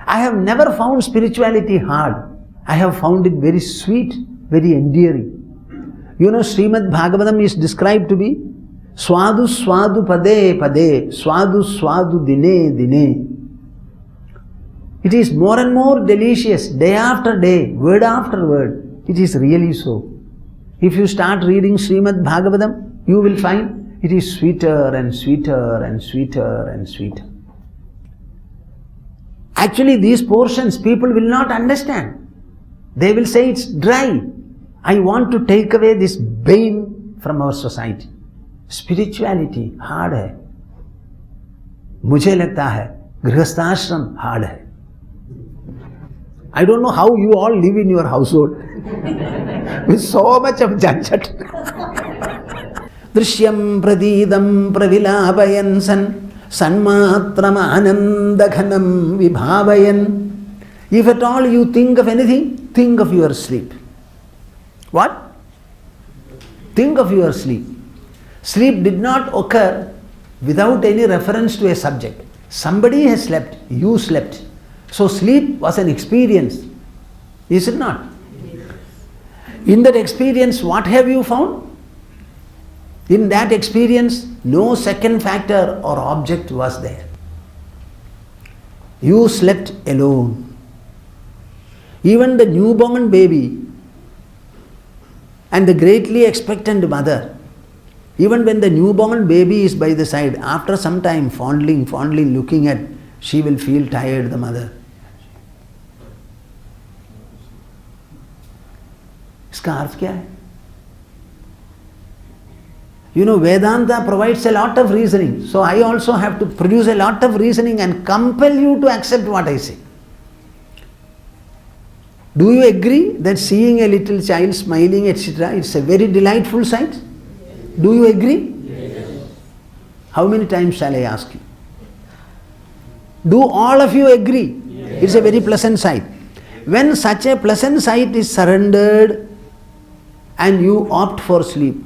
I have never found spirituality hard. I have found it very sweet, very endearing. You know, Srimad Bhagavatam is described to be Swadu Swadu Pade Pade, Swadu Swadu Dine Dine. It is more and more delicious, day after day, word after word. It is really so. If you start reading Srimad Bhagavatam, you will find it is sweeter and sweeter and sweeter and sweeter. Actually, these portions people will not understand. They will say it's dry. I want to take away this bane from our society. Spirituality hard है. मुझे लगता है गृहस्थाश्रम hard है. I don't know how you all live in your household with so much of janjat. Drishyam pradidam pravilapayan sanmatram anandaghanam vibhavayan. If at all you think of anything, think of your sleep. What? Think of your sleep. Sleep did not occur without any reference to a subject. Somebody has slept, you slept. So sleep was an experience, is it not? In that experience, what have you found? In that experience, no second factor or object was there. You slept alone. Even the newborn baby and the greatly expectant mother, even when the newborn baby is by the side, after some time fondling, looking at, she will feel tired, the mother. इसका अर्थ क्या है? You know, Vedanta provides a lot of reasoning. So I also have to produce a lot of reasoning and compel you to accept what I say. Do you agree that seeing a little child smiling, etc., it's a very delightful sight? Do you agree? Yes. How many times shall I ask you? Do all of you agree? Yes. It's a very pleasant sight. When such a pleasant sight is surrendered and you opt for sleep,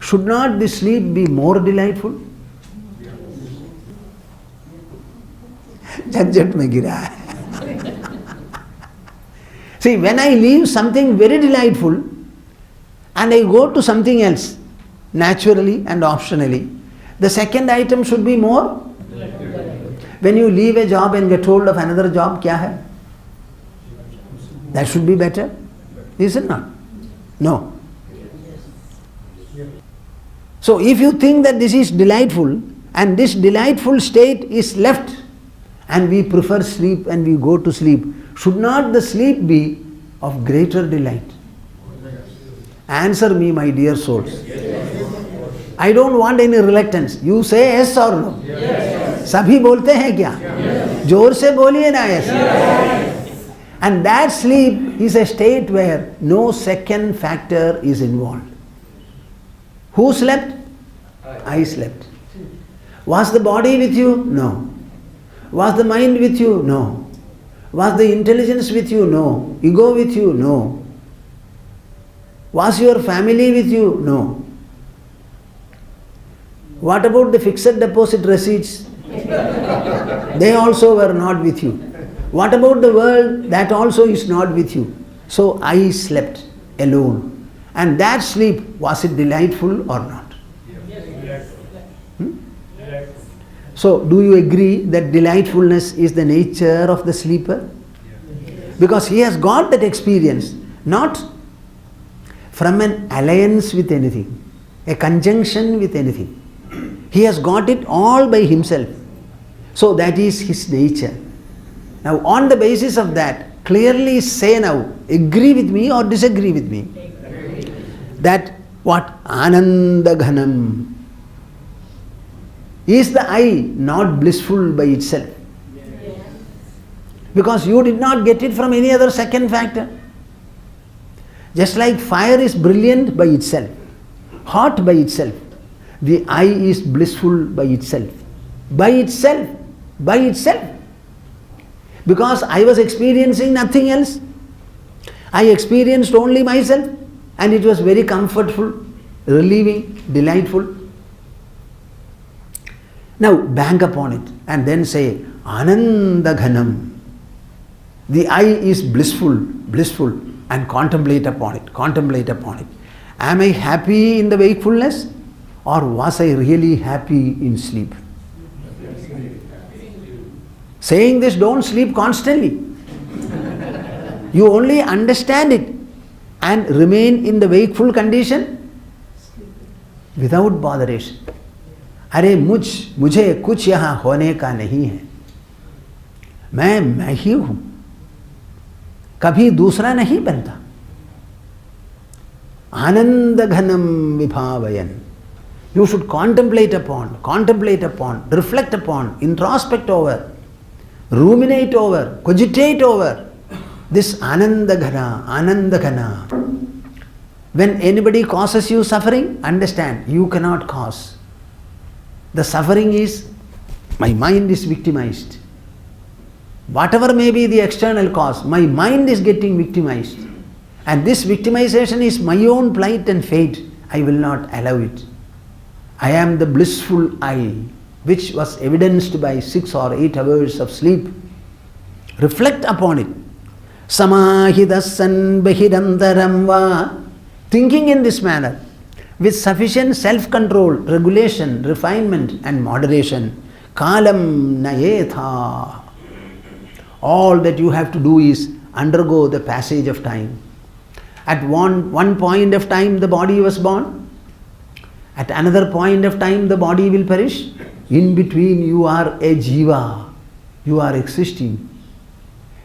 should not the sleep be more delightful? Jajjat mein gira hai. See, when I leave something very delightful and I go to something else, naturally and optionally, the second item should be more. When you leave a job and get hold of another job, kya hai? That should be better, is it not? No. So if you think that this is delightful and this delightful state is left and we prefer sleep and we go to sleep, should not the sleep be of greater delight? Answer me, my dear souls. I don't want any reluctance. You say yes or no? Yes. Sabhi bolte hain kya? Yes. Jor se boliye na yes. Yes. And that sleep is a state where no second factor is involved. Who slept? I slept. Was the body with you? No. Was the mind with you? No. Was the intelligence with you? No. Ego with you? No. Was your family with you? No. What about the fixed deposit receipts? They also were not with you. What about the world? That also is not with you. So I slept alone. And that sleep, was it delightful or not? So, do you agree that delightfulness is the nature of the sleeper? Because he has got that experience, not from an alliance with anything, a conjunction with anything. He has got it all by himself. So, that is his nature. Now, on the basis of that, clearly say now, agree with me or disagree with me? That what? Anandaghanam. Is the I not blissful by itself? Yes. Because you did not get it from any other second factor. Just like fire is brilliant by itself, hot by itself, the I is blissful by itself. By itself. By itself. Because I was experiencing nothing else. I experienced only myself and it was very comfortful, relieving, delightful. Now bank upon it and then say, Anandaghanam. The I is blissful, and contemplate upon it. Am I happy in the wakefulness, or was I really happy in sleep? Saying this, don't sleep constantly. You only understand it and remain in the wakeful condition without botheration. अरे मुझे कुछ यहाँ होने का नहीं है, मैं ही हूँ, कभी दूसरा नहीं बनता. आनंद घनम विभावयन. You should contemplate upon, reflect upon, introspect over, ruminate over, cogitate over this Anandagana. When anybody causes you suffering, understand, you cannot cause. The suffering is, my mind is victimized. Whatever may be the external cause, my mind is getting victimized. And this victimization is my own plight and fate. I will not allow it. I am the blissful I, which was evidenced by 6 or 8 hours of sleep. Reflect upon it. Samahidasan bahirantaram va. Thinking in this manner, with sufficient self-control, regulation, refinement and moderation, kalam nayetha. All that you have to do is undergo the passage of time. At one point of time the body was born. At another point of time the body will perish. In between you are a jiva. You are existing.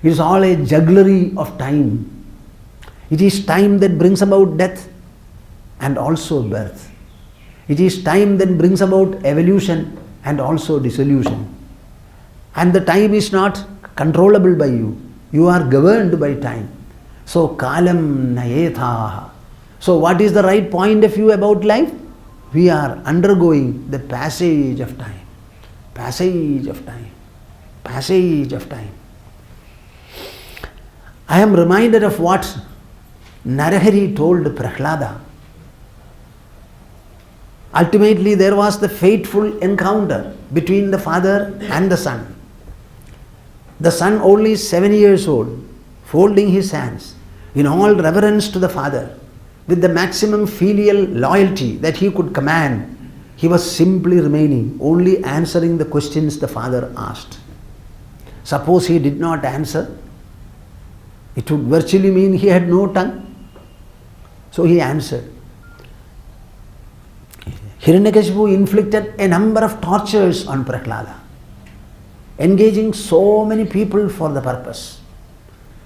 It is all a jugglery of time. It is time that brings about death and also birth. It is time that brings about evolution and also dissolution. And the time is not controllable by you. You are governed by time. So, kalam nayetha. So, what is the right point of view about life? We are undergoing the passage of time. Passage of time. Passage of time. I am reminded of what Narahari told Prahlada. Ultimately, there was the fateful encounter between the father and the son. The son, only 7 years old, folding his hands in all reverence to the father, with the maximum filial loyalty that he could command, he was simply remaining, only answering the questions the father asked. Suppose he did not answer, it would virtually mean he had no tongue. So he answered. Hiranyakashipu inflicted a number of tortures on Prahlada, engaging so many people for the purpose.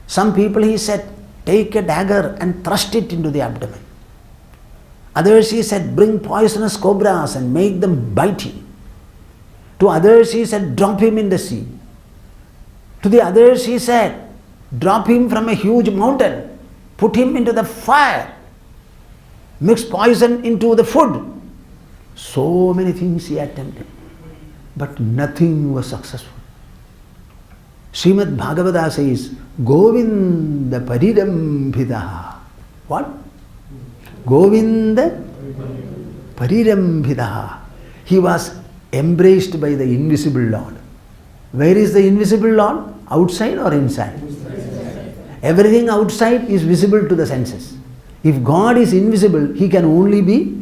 Some people, he said, take a dagger and thrust it into the abdomen. Others, he said, bring poisonous cobras and make them bite him. To others, he said, drop him in the sea. To the others, he said, drop him from a huge mountain, put him into the fire, mix poison into the food. So many things he attempted, but nothing was successful. Srimad Bhagavata says, Govinda Parirambhidaha. What? Govinda Parirambhidaha. He was embraced by the invisible Lord. Where is the invisible Lord? Outside or inside? Everything outside is visible to the senses. If God is invisible, He can only be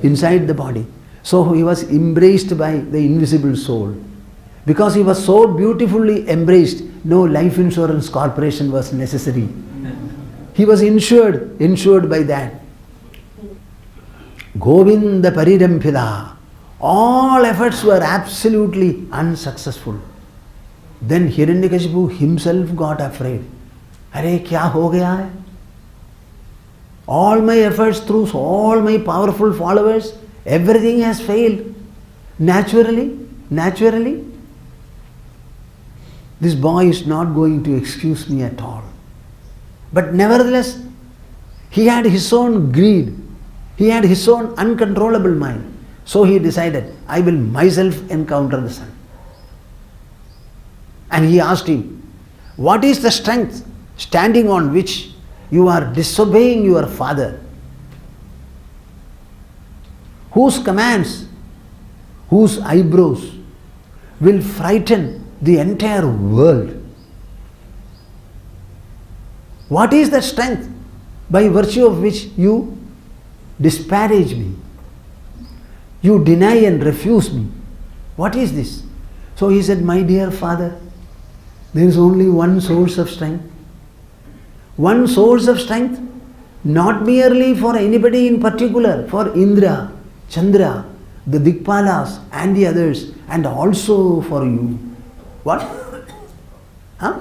inside the body. So he was embraced by the invisible soul. Because he was so beautifully embraced, no life insurance corporation was necessary. He was insured by that. Govinda Parirambhida. All efforts were absolutely unsuccessful. Then Hiranyakashipu himself got afraid. Arey, kya ho gaya hai? All my efforts through all my powerful followers, everything has failed. Naturally, this boy is not going to excuse me at all. But nevertheless, he had his own greed. He had his own uncontrollable mind. So he decided, I will myself encounter the sun. And he asked him, what is the strength standing on which you are disobeying your father? Whose commands, whose eyebrows will frighten the entire world. What is that strength by virtue of which you disparage me? You deny and refuse me. What is this? So he said, my dear father, there is only one source of strength. One source of strength, not merely for anybody in particular, for Indra, Chandra, the Dikpalas and the others, and also for you. What? Huh?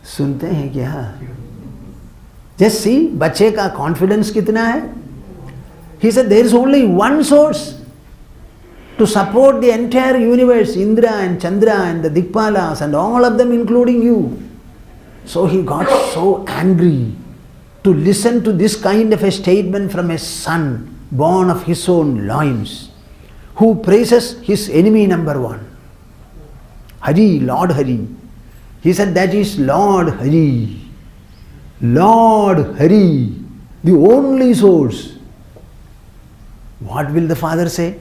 सुनते हैं क्या? Just see, बच्चे का confidence कितना है? He said there is only one source to support the entire universe, Indra and Chandra and the Dikpalas and all of them including you. So he got so angry to listen to this kind of a statement from a son born of his own loins, who praises his enemy number one, Hari, Lord Hari. He said that is Lord Hari. Lord Hari, the only source. What will the father say?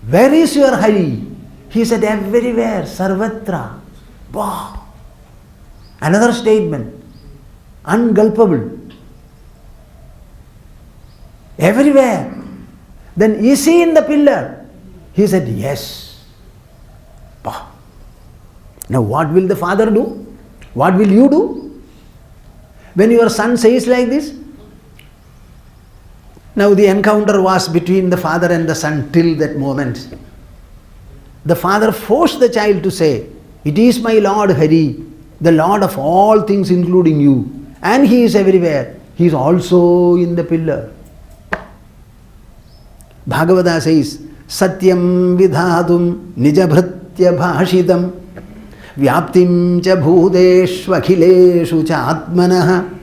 Where is your Hari? He said everywhere, Sarvatra. Wow. Another statement, ungulpable. Everywhere. Then is he in the pillar? He said yes. Wow. Now what will the father do? What will you do? When your son says like this? Now the encounter was between the father and the son till that moment. The father forced the child to say, it is my Lord Hari, the Lord of all things including you. And he is everywhere. He is also in the pillar. Bhagavata says, Satyam vidhadum nijabhritya bhashidam vyaptim cha bhudeshva akhileshu cha atmanah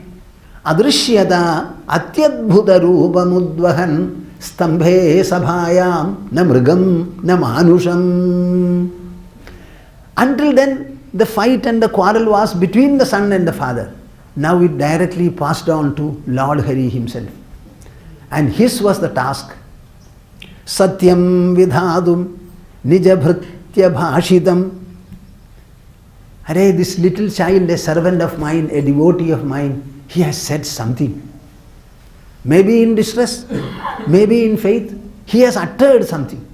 adrishyata atyadbhuta rupamudvahan stambhe sabhayam na mrigam na manusham. Until then, the fight and the quarrel was between the son and the father. Now it directly passed on to Lord Hari himself. And his was the task. Satyam vidhadum nijabhritya bhashidam. Arey, this little child, a servant of mine, a devotee of mine, he has said something. Maybe in distress, maybe in faith, he has uttered something.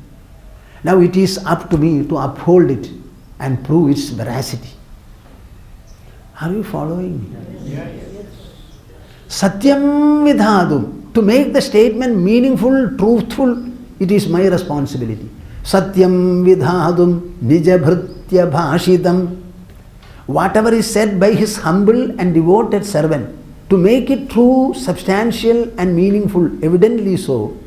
Now it is up to me to uphold it and prove its veracity. Are you following me? Yes. Satyam vidhadum. To make the statement meaningful, truthful, it is my responsibility. Satyam vidhadum nijabhritya bhashidam. Whatever is said by his humble and devoted servant, to make it true, substantial and meaningful, evidently so.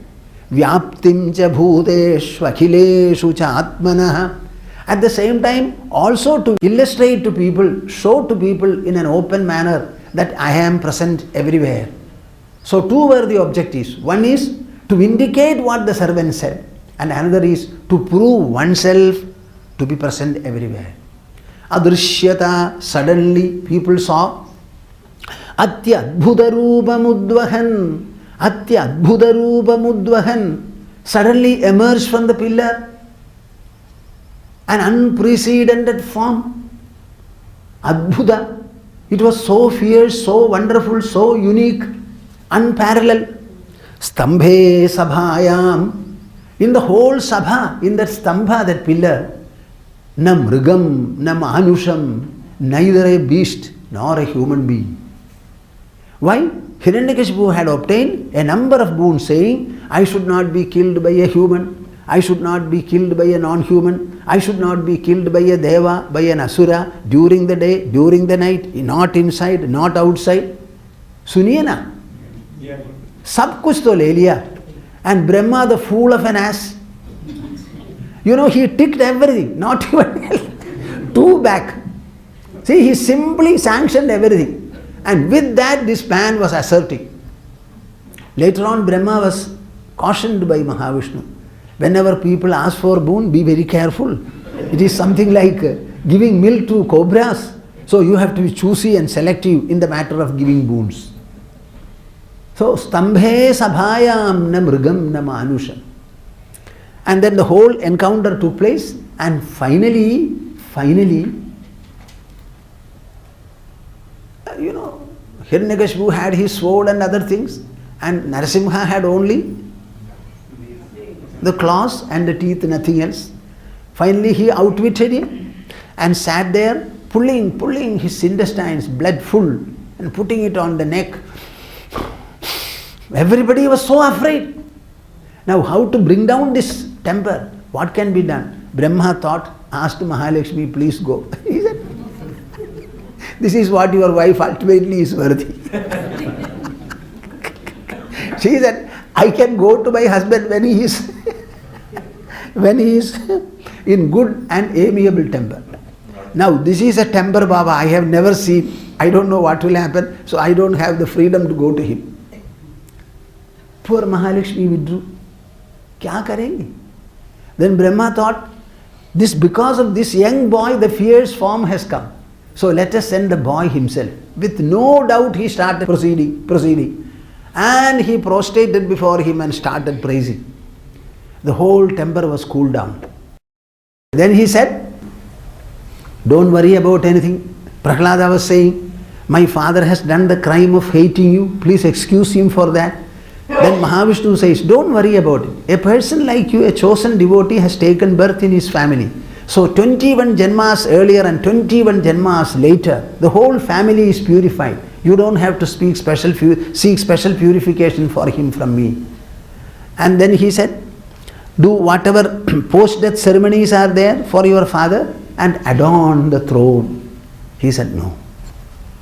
Vyaptim cha bhuteshu akhileshu cha atmanah. At the same time, also to illustrate to people, show to people in an open manner that I am present everywhere. So two were the objectives. One is to indicate what the servant said, and another is to prove oneself to be present everywhere. Adrishyata, suddenly people saw. Atyadbhuta rupa mudvahan. Atyadbhuta rupa mudvahan. Suddenly emerged from the pillar an unprecedented form. Adbhuta. It was so fierce, so wonderful, so unique, unparalleled. Stambhe sabhayam. In the whole sabha, in that stambha, that pillar, na mrigam, na manusham, neither a beast nor a human being. Why? Hiranyakashipu had obtained a number of boons saying, I should not be killed by a human, I should not be killed by a non-human, I should not be killed by a deva, by an asura, during the day, during the night, not inside, not outside. Suniye na? Sab kuch to le liya. And Brahma, the fool of an ass, you know, he ticked everything, not even two back. See, he simply sanctioned everything. And with that, this man was asserting. Later on, Brahma was cautioned by Mahavishnu. Whenever people ask for boon, be very careful. It is something like giving milk to cobras. So you have to be choosy and selective in the matter of giving boons. So, stambhe sabhayam na mrigam na manusham. And then the whole encounter took place, And finally, Hiranyakashipu had his sword and other things, and Narasimha had only the claws and the teeth, nothing else. Finally, he outwitted him and sat there pulling his intestines, blood full, and putting it on the neck. Everybody was so afraid. Now, how to bring down this temper? What can be done? Brahma asked Mahalakshmi, please go. He said, this is what your wife ultimately is worthy. She said, I can go to my husband when he is in good and amiable temper. Now, this is a temper Baba I have never seen. I don't know what will happen, so I don't have the freedom to go to him. Poor Mahalakshmi withdrew. Kya karenge? Then Brahma thought, because of this young boy, the fierce form has come. So let us send the boy himself. With no doubt, he started proceeding. And he prostrated before him and started praising. The whole temper was cooled down. Then he said, don't worry about anything. Prahlada was saying, my father has done the crime of hating you. Please excuse him for that. Then Mahavishnu says, don't worry about it. A person like you, a chosen devotee, has taken birth in his family. So 21 Janmas earlier and 21 Janmas later, the whole family is purified. You don't have to seek special purification for him from me. And then he said, do whatever post-death ceremonies are there for your father and adorn the throne. He said, no,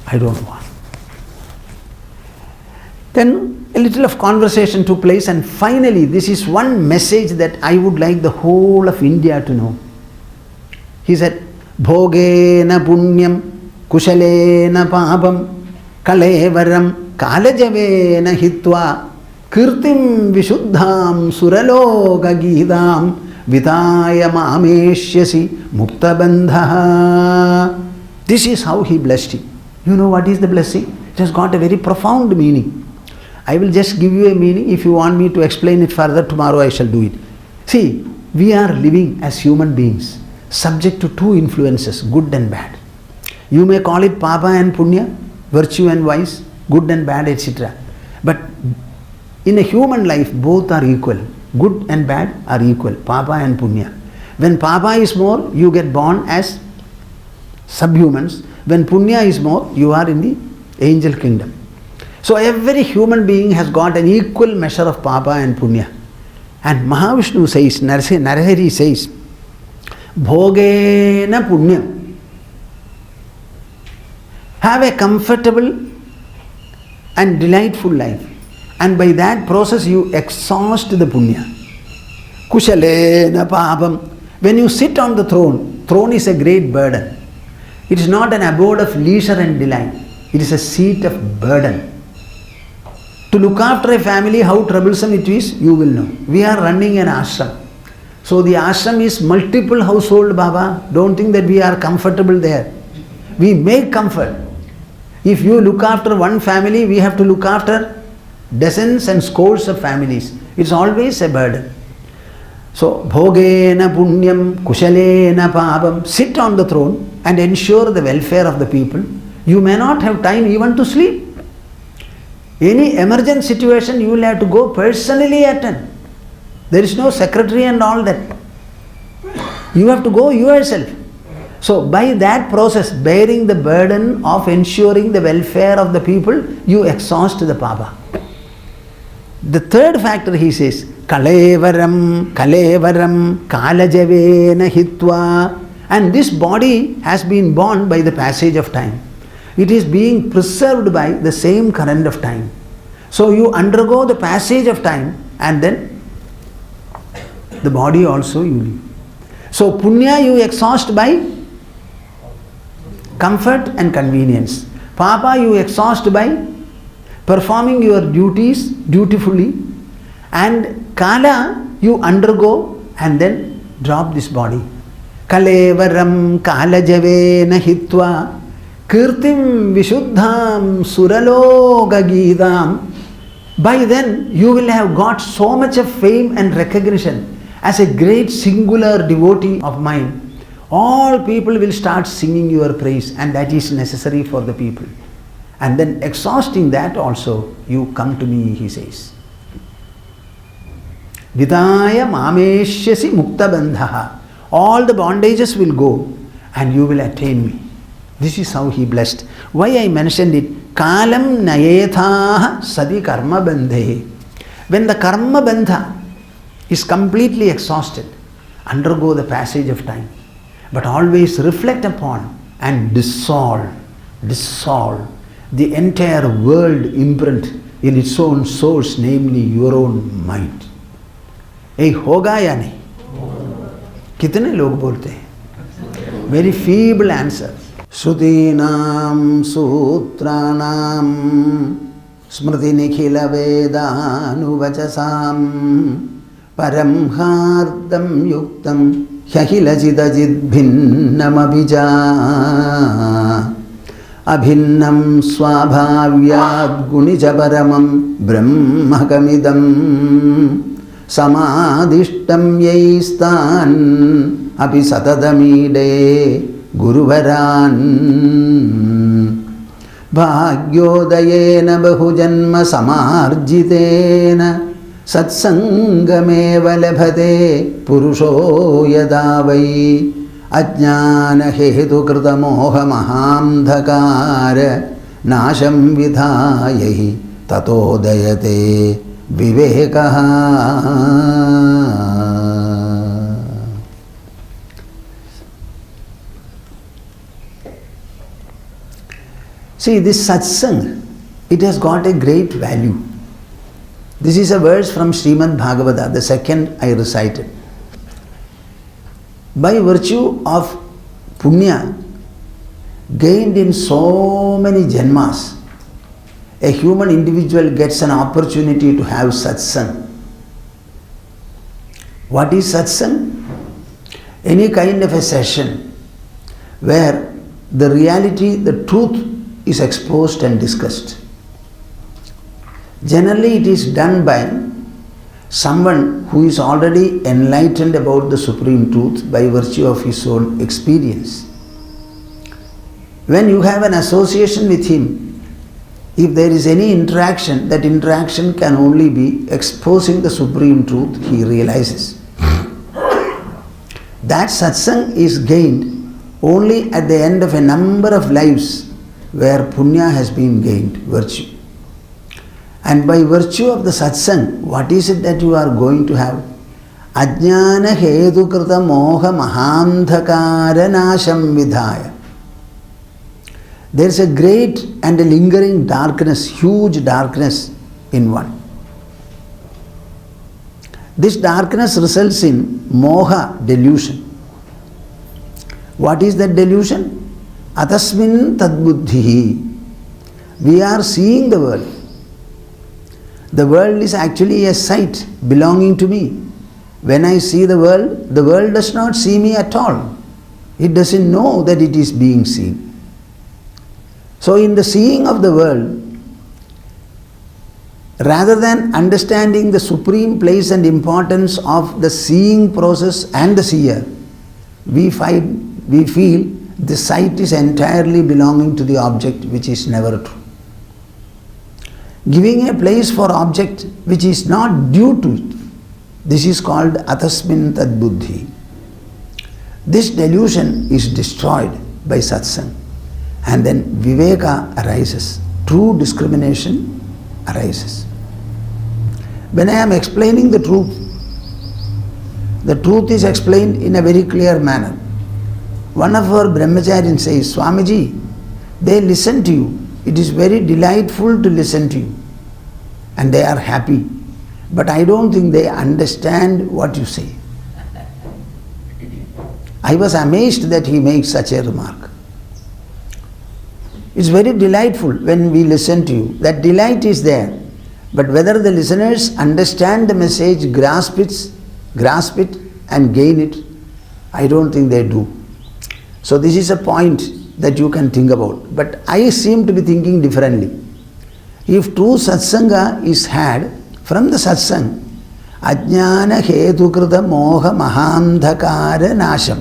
I don't want. Then a little of conversation took place, and finally this is one message that I would like the whole of India to know. He said, Bhogena punyam kushalena papam kalevaram kalajavena hitva kirtim vishuddham suraloka gidam vidaya mameshyasi muktabandha. This is how he blessed him. You know what is the blessing? It has got a very profound meaning. I will just give you a meaning. If you want me to explain it further, tomorrow I shall do it. See, we are living as human beings, subject to two influences, good and bad. You may call it papa and punya, virtue and vice, good and bad, etc. But in a human life, both are equal. Good and bad are equal, papa and punya. When papa is more, you get born as subhumans. When punya is more, you are in the angel kingdom. So every human being has got an equal measure of papa and punya. And Mahavishnu says, Narahari says, Bhogena punyam. Have a comfortable and delightful life. And by that process you exhaust the punya. Kushalena papam. When you sit on the throne is a great burden. It is not an abode of leisure and delight. It is a seat of burden. To look after a family, how troublesome it is, you will know. We are running an ashram. So the ashram is multiple household, Baba. Don't think that we are comfortable there. We make comfort. If you look after one family, we have to look after dozens and scores of families. It's always a burden. So, Bhogena punyam kushalena papam. Sit on the throne and ensure the welfare of the people. You may not have time even to sleep. Any emergent situation, you will have to go personally attend. There is no secretary and all that. You have to go yourself. So, by that process, bearing the burden of ensuring the welfare of the people, you exhaust the papa. The third factor, he says, Kalevaram, Kalajavena Hitva. And this body has been born by the passage of time. It is being preserved by the same current of time. So you undergo the passage of time and then the body also you leave. So punya you exhaust by comfort and convenience. Papa you exhaust by performing your duties dutifully, and kala you undergo and then drop this body. Kalevaram kalajavena hitva kirtim vishuddham suraloka gidam. By then you will have got so much of fame and recognition, as a great singular devotee of mine, all people will start singing your praise, and that is necessary for the people. And then exhausting that also, you come to me, he says. Vidaya mameshyasi mukta bandhaha. All the bondages will go and you will attain me. This is how he blessed. Why I mentioned it? Kalam nayethaha sadi karma bandhe. When the karma bandha is completely exhausted, undergo the passage of time, but always reflect upon and dissolve the entire world imprint in its own source, namely your own mind. ए होगा या नहीं? कितने लोग बोलते हैं? Very feeble answer. श्रुतीनां सूत्राणां स्मृति निखिल वेदानुवचसां परं हार्दं युक्तं ह्यखिलचिदचिद्भिन्नमभिजा अभिन्नं स्वाभाव्याद्गुणिच परमं ब्रह्मकमिदं समादिष्टं यैस्तान् अपि सततमीडे गुरुवरान् भाग्योदयेन बहुजन्म समार्जितेन सत्संगमेव लभते पुरुषो यदा वै अज्ञानहेतुकृतमोहमहान्धकार नाशं विधाय हि ततोदयते विवेकः. See, this satsang, it has got a great value. This is a verse from Srimad Bhagavata, the second I recited. By virtue of punya gained in so many janmas, a human individual gets an opportunity to have satsang. What is satsang? Any kind of a session where the reality, the truth is exposed and discussed. Generally it is done by someone who is already enlightened about the Supreme Truth by virtue of his own experience. When you have an association with him, if there is any interaction, that interaction can only be exposing the Supreme Truth, he realizes. That satsang is gained only at the end of a number of lives where punya has been gained, virtue. And by virtue of the satsang, what is it that you are going to have? Ajnana hetukrita moha mahandhakara nasham vidhaya. There is a great and a lingering darkness, huge darkness in one. This darkness results in moha, delusion. What is that delusion? Atasmin tadbuddhihi. We are seeing the world. The world is actually a sight belonging to me. When I see the world does not see me at all. It doesn't know that it is being seen. So in the seeing of the world, rather than understanding the supreme place and importance of the seeing process and the seer, we feel the sight is entirely belonging to the object, which is never true. Giving a place for object which is not due to it, this is called atasmin tad buddhi. This delusion is destroyed by satsang, and then viveka arises, true discrimination arises. When I am explaining the truth is explained in a very clear manner. One of our brahmacharyas says, Swamiji, they listen to you. It is very delightful to listen to you. And they are happy. But I don't think they understand what you say. I was amazed that he makes such a remark. It's very delightful when we listen to you. That delight is there. But whether the listeners understand the message, grasp it and gain it, I don't think they do. So this is a point that you can think about. But I seem to be thinking differently. If true satsanga is had, from the satsang, Ajnana hetukrita moha mahandhakara nasham.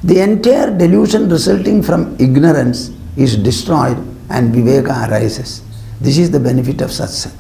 The entire delusion resulting from ignorance is destroyed and viveka arises. This is the benefit of satsang.